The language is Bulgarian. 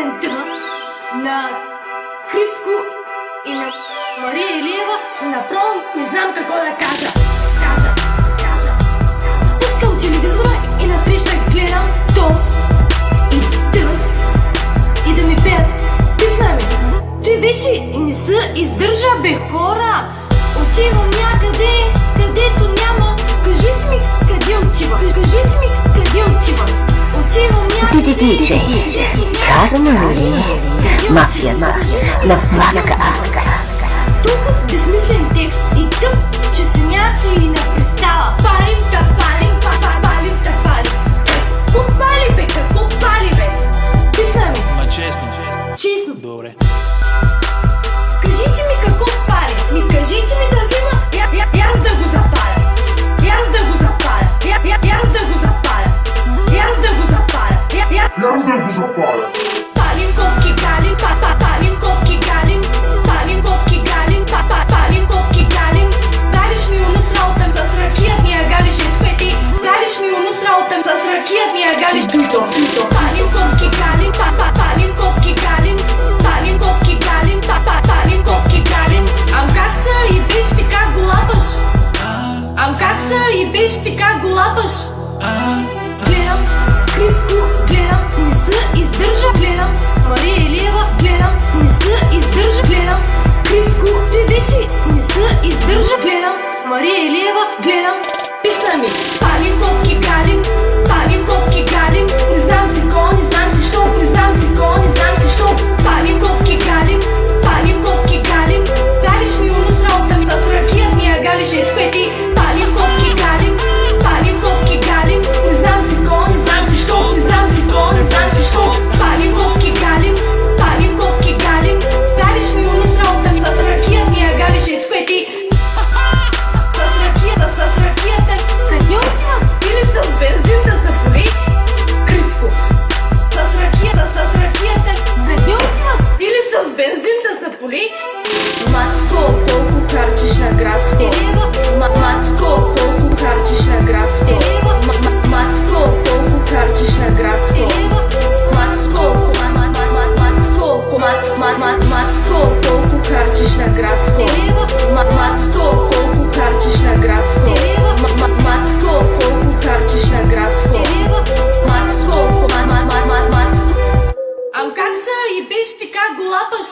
песента на Криско и на Мария Илиева, направо не знам какво да кажа. Пускам телевизора и насреща гледам Тос и Дъс и да ми пеят песна ми. Той вече не се издържа, бе, хора. Отивам някъде, където няма. Кажете ми къде отивам. Кажете ми къде отивам. Отивам някъде, където Хармони, мафията на Франка. Толкова безсмислен текст и тъп, че се някакви на представа. Палим да палим, палим да палим. Какво пали, бе? Какво пали, бе? Писна ми. Ма честно. Честно. Добре. Кажете ми какво пали. И кажете ми да взема. Аз да го запаля. Аз да го запаля. Аз да го запаля. Аз да го запаля. Аз да го запаля. Палим копки галин, палим копки галин. Палим копки галин, палим копки галин. Далиш ми унус раутам с ракиятния галиш е свети. Далиш ми унус раутам с ракиятния галиш дуйто. Палим копки галин, палим копки галин. Палим копки галин, палим копки галин. Ам как са и биш ти как го лапаш? Ам как са и биш ти как го лапаш? Гледам Криско, гледам, не се издържа. Гледам Мария Илиева, гледам, не се издържа. Гледам Криско, той вече не се издържа. Гледам Мария Илиева, гледам песна ми. Палим копки галин, палим копки галин. Не знам си ко, не знам си що, не знам си ко, не знам си що. Палим копки галин, палим копки галин. Далиш ми унус раутам с ракиятния галиш е свети. Палим копки галин, палим копки галин. Не знам си ко, не знам си що, не знам си ко, не знам си що. Палим копки галин, палим копки галин. Далиш ми унус раутам с ракиятния галиш е свети. С ракията. Къде отивам? Или с бензин да запори? Криско. С ракията. Къде отивам? Или с бензин да запори? Мацко, колко харчиш на градско? Мацко, колко харчиш на градско? Мацко, колко харчиш на градско? Мацко, колко харчиш на градско? Мацко, колко харчиш на градско? Мацко, колко харчиш на градско? Мацко. Ам как са и биш ти как го лапаш?